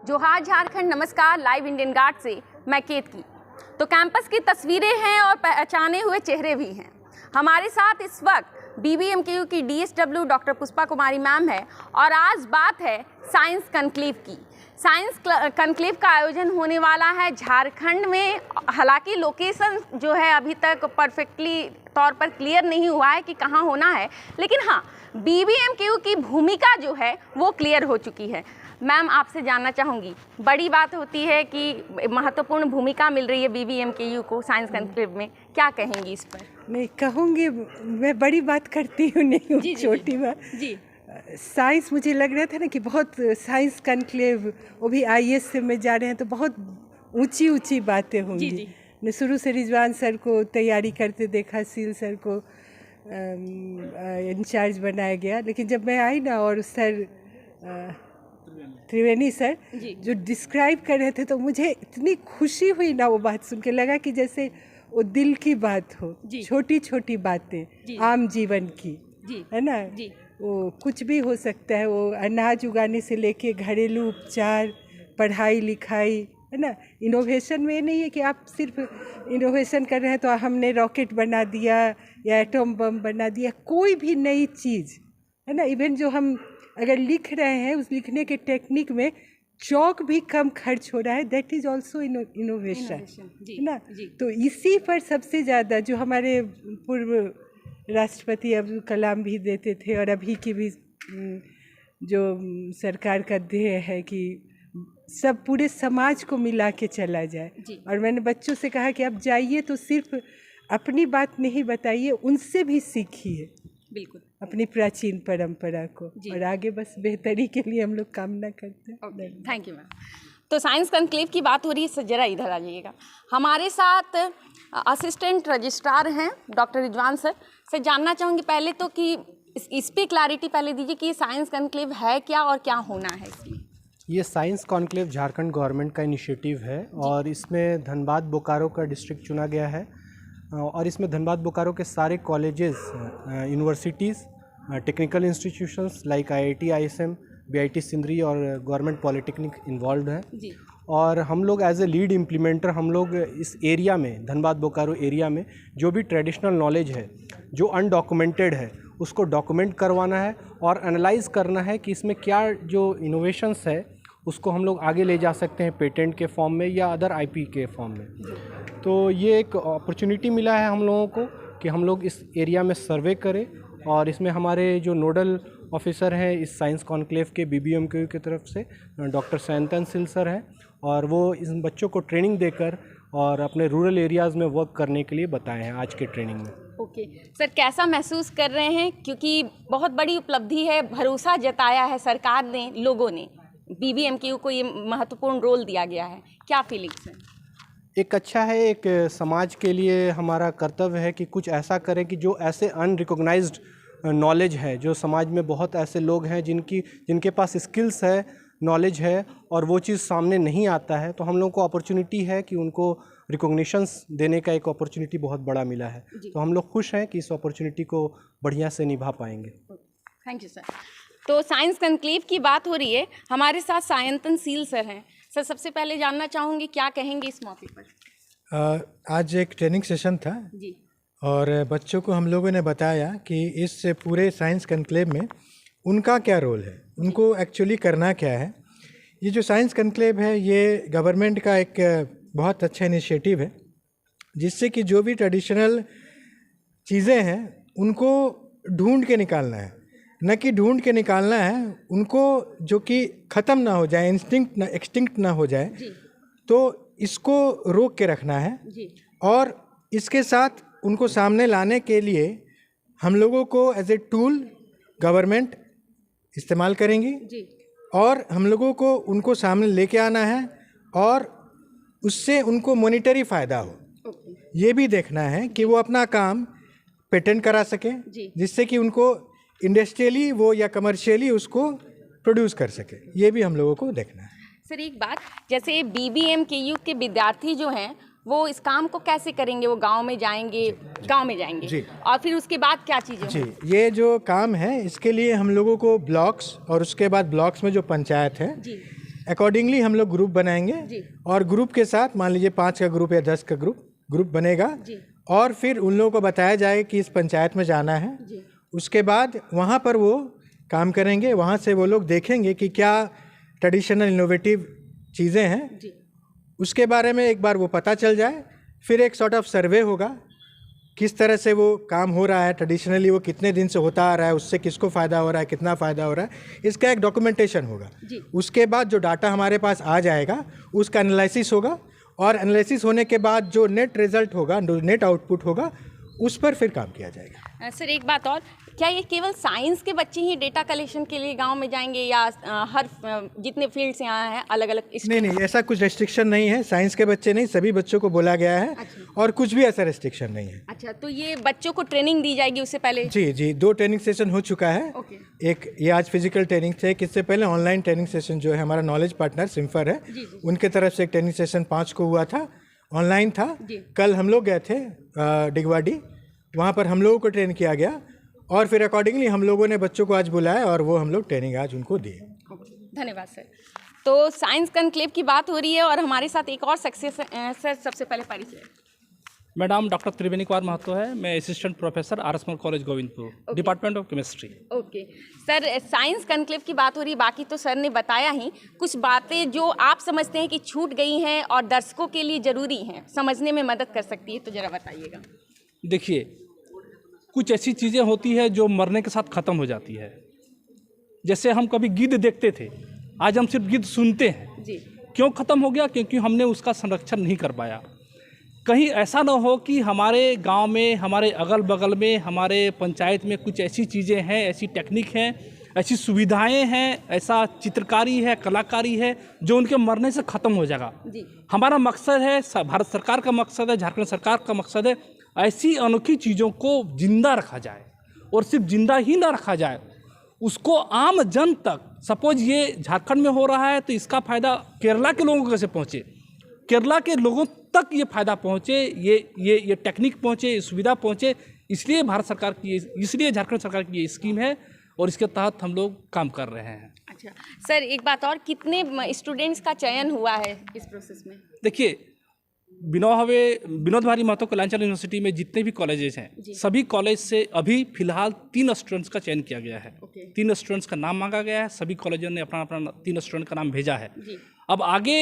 जोहार झारखंड, नमस्कार। Live Indian guard से मैं केत की। तो कैंपस की तस्वीरें हैं और पहचाने हुए चेहरे भी हैं। हमारे साथ इस वक्त BBMKU की DSW डॉक्टर पुष्पा कुमारी मैम है और आज बात है साइंस कॉन्क्लेव की। साइंस कॉन्क्लेव का आयोजन होने वाला है झारखंड में। हालांकि लोकेशन जो है अभी तक परफेक्टली तौर पर क्लियर नहीं हुआ है कि कहाँ होना है, लेकिन हाँ, BBMKU की भूमिका जो है वो क्लियर हो चुकी है। मैम, आपसे जानना चाहूँगी, बड़ी बात होती है कि महत्वपूर्ण भूमिका मिल रही है BBMKU को साइंस कॉन्क्लेव में, क्या कहेंगी इस पर? मैं कहूँगी, मैं बड़ी बात करती हूँ, नहीं हूँ छोटी बात जी। साइंस, मुझे लग रहा था ना कि बहुत साइंस कॉन्क्लेव, वो भी IAS में जा रहे हैं तो बहुत ऊंची ऊंची बातें होंगी। मैं शुरू से रिजवान सर को तैयारी करते देखा, सील सर को इंचार्ज बनाया गया, लेकिन जब मैं आई ना और सर त्रिवेणी सर जो डिस्क्राइब कर रहे थे तो मुझे इतनी खुशी हुई ना, वो बात सुन के लगा कि जैसे वो दिल की बात हो, छोटी छोटी बातें आम जीवन की, है ना। वो कुछ भी हो सकता है, वो अनाज उगाने से लेके घरेलू उपचार, पढ़ाई लिखाई, है ना। इनोवेशन में नहीं है कि आप सिर्फ इनोवेशन कर रहे हैं तो हमने रॉकेट बना दिया या एटम बम बना दिया, कोई भी नई चीज़, है ना। इवन जो हम अगर लिख रहे हैं, उस लिखने के टेक्निक में चौक भी कम खर्च हो रहा है, दैट इज़ ऑल्सो इनोवेशन, है ना। तो इसी पर सबसे ज़्यादा जो हमारे पूर्व राष्ट्रपति अब्दुल कलाम भी देते थे और अभी की भी जो सरकार का ध्येय है कि सब पूरे समाज को मिला के चला जाए। और मैंने बच्चों से कहा कि आप जाइए तो सिर्फ अपनी बात नहीं बताइए, उनसे भी सीखिए, बिल्कुल, अपनी प्राचीन परंपरा को, और आगे बस बेहतरी के लिए हम लोग कामना करते हैं। Thank you ma'am. तो साइंस कॉन्क्लेव की बात हो रही है, जरा इधर आ जाइएगा। हमारे साथ असिस्टेंट रजिस्ट्रार हैं डॉक्टर रिजवान सर से जानना चाहूँगी पहले तो कि इस पर क्लैरिटी पहले दीजिए कि ये साइंस कॉन्क्लेव है क्या और क्या होना है इसमें। ये साइंस कॉन्क्लेव झारखंड गवर्नमेंट का इनिशिएटिव है और इसमें धनबाद बोकारो का डिस्ट्रिक्ट चुना गया है और इसमें धनबाद बोकारो के सारे colleges, universities, technical institutions like IIT, ISM, BIT Sindri और गवर्नमेंट पॉलिटेक्निक इन्वॉल्व है। और हम लोग एज ए लीड इम्प्लीमेंटर, हम लोग इस एरिया में, धनबाद बोकारो एरिया में जो भी ट्रेडिशनल नॉलेज है जो अनडॉक्यूमेंटेड है उसको डॉक्यूमेंट करवाना है और एनालाइज करना है कि इसमें क्या जो इनोवेशंस है उसको हम लोग आगे ले जा सकते हैं पेटेंट के फॉर्म में या अदर IP के फॉर्म में। तो ये एक अपॉर्चुनिटी मिला है हम लोगों को कि हम लोग इस एरिया में सर्वे करें और इसमें हमारे जो नोडल ऑफिसर हैं इस साइंस कॉन्क्लेव के BBMKU की तरफ से डॉक्टर सैंतन सिल सर हैं और वो इन बच्चों को ट्रेनिंग देकर और अपने रूरल एरियाज़ में वर्क करने के लिए बताए हैं आज के ट्रेनिंग में। ओके सर, कैसा महसूस कर रहे हैं, क्योंकि बहुत बड़ी उपलब्धि है, भरोसा जताया है सरकार ने, लोगों ने, BBMKU को ये महत्वपूर्ण रोल दिया गया है, क्या फीलिंग्स हैं? एक अच्छा है, एक समाज के लिए हमारा कर्तव्य है कि कुछ ऐसा करें कि जो ऐसे अनरिकॉग्नाइज्ड नॉलेज है, जो समाज में बहुत ऐसे लोग हैं जिनके पास स्किल्स है, नॉलेज है और वो चीज़ सामने नहीं आता है, तो हम लोग को अपॉर्चुनिटी है कि उनको रिकॉग्निशंस देने का एक अपॉर्चुनिटी बहुत बड़ा मिला है। तो हम लोग खुश हैं कि इस अपॉर्चुनिटी को बढ़िया से निभा पाएंगे। Thank you sir. तो साइंस कॉन्क्लेव की बात हो रही है, हमारे साथ सायंतन सील सर हैं। सर, सबसे पहले जानना चाहूँगी क्या कहेंगे इस मौके पर? आज एक ट्रेनिंग सेशन था जी और बच्चों को हम लोगों ने बताया कि इस पूरे साइंस कॉन्क्लेव में उनका क्या रोल है, उनको एक्चुअली करना क्या है। ये जो साइंस कॉन्क्लेव है ये गवर्नमेंट का एक बहुत अच्छा इनिशिएटिव है जिससे कि जो भी ट्रेडिशनल चीज़ें हैं उनको ढूंढ के निकालना है, न कि ढूंढ के निकालना है उनको जो कि ख़त्म ना हो जाए, एक्सटिंक्ट ना हो जाए, तो इसको रोक के रखना है और इसके साथ उनको सामने लाने के लिए हम लोगों को एज ए टूल गवर्नमेंट इस्तेमाल करेंगी और हम लोगों को उनको सामने लेके आना है और उससे उनको मॉनिटरी फ़ायदा हो। ये भी देखना है कि वो अपना काम पेटेंट करा सके जिससे कि उनको इंडस्ट्रियली वो या कमर्शियली उसको प्रोड्यूस कर सके, ये भी हम लोगों को देखना है। सर, एक बात, जैसे BBMKU के विद्यार्थी जो हैं वो इस काम को कैसे करेंगे? वो गांव में जाएंगे जी। और फिर उसके बाद क्या चीज़ें जी, ये जो काम है इसके लिए हम लोगों को ब्लॉक्स और उसके बाद ब्लॉक्स में जो पंचायत है अकॉर्डिंगली हम लोग ग्रुप बनाएंगे और ग्रुप के साथ मान लीजिए 5 का ग्रुप या 10 का ग्रुप बनेगा और फिर उन लोगों को बताया जाएगा कि इस पंचायत में जाना है। उसके बाद वहाँ पर वो काम करेंगे, वहाँ से वो लोग देखेंगे कि क्या ट्रेडिशनल इनोवेटिव चीज़ें हैं, उसके बारे में एक बार वो पता चल जाए। फिर एक सॉर्ट ऑफ सर्वे होगा, किस तरह से वो काम हो रहा है, ट्रेडिशनली वो कितने दिन से होता आ रहा है, उससे किसको फ़ायदा हो रहा है, कितना फ़ायदा हो रहा है, इसका एक डॉक्यूमेंटेशन होगा। उसके बाद जो डाटा हमारे पास आ जाएगा उसका एनालिसिस होगा और एनालिसिस होने के बाद जो नेट रिजल्ट होगा, जो नेट आउटपुट होगा, उस पर फिर काम किया जाएगा। सर एक बात और, क्या ये केवल साइंस के बच्चे ही डेटा कलेक्शन के लिए गांव में जाएंगे या हर जितने फील्ड से यहाँ हैं अलग अलग? नहीं, ऐसा कुछ रेस्ट्रिक्शन नहीं है, साइंस के बच्चे नहीं, सभी बच्चों को बोला गया है। और कुछ भी ऐसा रेस्ट्रिक्शन नहीं है। अच्छा, तो ये बच्चों को ट्रेनिंग दी जाएगी उससे पहले? जी 2 ट्रेनिंग सेशन हो चुका है। एक ये आज फिजिकल ट्रेनिंग थे, इससे पहले ऑनलाइन ट्रेनिंग सेशन जो है हमारा नॉलेज पार्टनर सिम्फर है, उनके तरफ से एक ट्रेनिंग सेशन 5 को हुआ था, ऑनलाइन था। कल हम लोग गए थे डिगवाडी, वहाँ पर हम लोगों को ट्रेन किया गया और फिर अकॉर्डिंगली हम लोगों ने बच्चों को आज बुलाया और वो हम लोग ट्रेनिंग आज उनको दिए। धन्यवाद सर। तो साइंस कॉन्क्लेव की बात हो रही है और हमारे साथ एक और सक्सेस सर, सबसे पहले परिचय। मेरा नाम डॉक्टर त्रिवेणी कुमार महतो है, मैं assistant professor RS mall college Govindpur, department of chemistry. Okay sir, science conclave की बात हो रही है, बाकी तो सर ने बताया ही। कुछ बातें जो आप समझते हैं कि छूट गई हैं और दर्शकों के लिए ज़रूरी हैं, समझने में मदद कर सकती है, तो ज़रा बताइएगा। देखिए, कुछ ऐसी चीज़ें होती है जो मरने के साथ ख़त्म हो जाती है। जैसे हम कभी गिद्ध देखते थे, आज हम सिर्फ गिद्ध सुनते हैं। क्यों ख़त्म हो गया? क्योंकि हमने उसका संरक्षण नहीं कर पाया। कहीं ऐसा ना हो कि हमारे गांव में, हमारे अगल बगल में, हमारे पंचायत में कुछ ऐसी चीज़ें हैं, ऐसी टेक्निक हैं, ऐसी सुविधाएं हैं, ऐसा चित्रकारी है, कलाकारी है जो उनके मरने से ख़त्म हो जाएगा। हमारा मकसद है, भारत सरकार का मकसद है, झारखंड सरकार का मकसद है, ऐसी अनोखी चीज़ों को जिंदा रखा जाए और सिर्फ जिंदा ही ना रखा जाए, उसको आम जन तक, सपोज ये झारखंड में हो रहा है तो इसका फ़ायदा केरला के लोगों को कैसे पहुँचे, केरला के लोगों तक ये फ़ायदा पहुँचे, ये टेक्निक पहुँचे, ये सुविधा पहुँचे। इसलिए भारत सरकार की, इसलिए झारखंड सरकार की ये स्कीम है और इसके तहत हम लोग काम कर रहे हैं। अच्छा सर, एक बात और, कितने स्टूडेंट्स का चयन हुआ है इस प्रोसेस में? देखिए, विनोद भारी महतो कल्याणचल यूनिवर्सिटी में जितने भी कॉलेजेस हैं, सभी कॉलेज से अभी फिलहाल 3 स्टूडेंट्स का चयन किया गया है। 3 स्टूडेंट्स का नाम मांगा गया है, सभी कॉलेजों ने अपना 3 स्टूडेंट का नाम भेजा है। अब आगे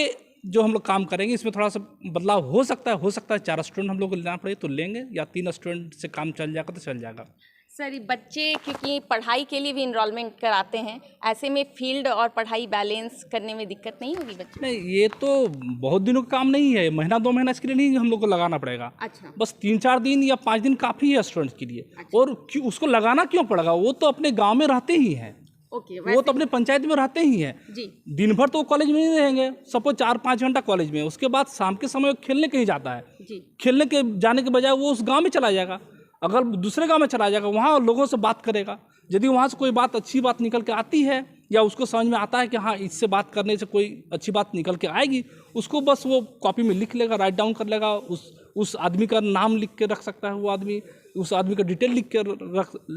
जो हम लोग काम करेंगे इसमें थोड़ा सा बदलाव हो सकता है 4 स्टूडेंट हम लोग को लेना पड़े तो लेंगे, या 3 स्टूडेंट से काम चल जाएगा तो चल जाएगा। सर, बच्चे क्योंकि पढ़ाई के लिए भी इनरोलमेंट कराते हैं, ऐसे में फील्ड और पढ़ाई बैलेंस करने में दिक्कत नहीं होगी बच्चे? नहीं, ये तो बहुत दिनों का काम नहीं है, महीना 2 महीना इसके लिए नहीं हम लोग को लगाना पड़ेगा। अच्छा। बस 3-4 दिन या 5 दिन काफ़ी है स्टूडेंट्स के लिए। अच्छा। और उसको लगाना क्यों पड़ेगा? वो तो अपने गाँव में रहते ही हैं। वो तो अपने पंचायत में रहते ही हैं। दिन भर तो कॉलेज में नहीं रहेंगे, सपोज 4-5 घंटा कॉलेज में, उसके बाद शाम के समय खेलने कहीं जाता है। खेलने के जाने के बजाय वो उस गाँव में चला जाएगा, अगर दूसरे गांव में चला जाएगा, वहाँ लोगों से बात करेगा। यदि वहाँ से कोई बात, अच्छी बात निकल के आती है या उसको समझ में आता है कि हाँ इससे बात करने से कोई अच्छी बात निकल के आएगी, उसको बस वो कॉपी में लिख लेगा, राइट डाउन कर लेगा, उस आदमी का नाम लिख के रख सकता है, वो आदमी उस आदमी का डिटेल लिख के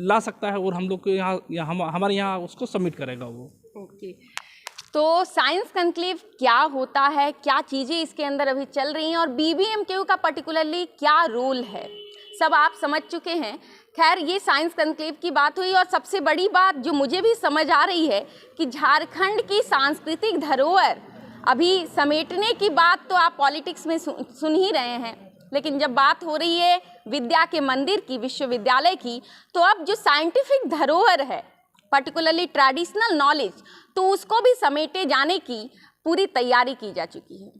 ला सकता है और हम लोग को हमारे यहाँ उसको सबमिट करेगा वो। ओके, तो साइंस कॉन्क्लेव क्या होता है, क्या चीज़ें इसके अंदर अभी चल रही हैं और BBMKU का पर्टिकुलरली क्या रोल है, सब आप समझ चुके हैं। खैर, ये साइंस कॉन्क्लेव की बात हुई और सबसे बड़ी बात जो मुझे भी समझ आ रही है कि झारखंड की सांस्कृतिक धरोहर अभी समेटने की बात तो आप पॉलिटिक्स में सुन ही रहे हैं, लेकिन जब बात हो रही है विद्या के मंदिर की, विश्वविद्यालय की, तो अब जो साइंटिफिक धरोहर है, पर्टिकुलरली ट्रेडिशनल नॉलेज, तो उसको भी समेटे जाने की पूरी तैयारी की जा चुकी है।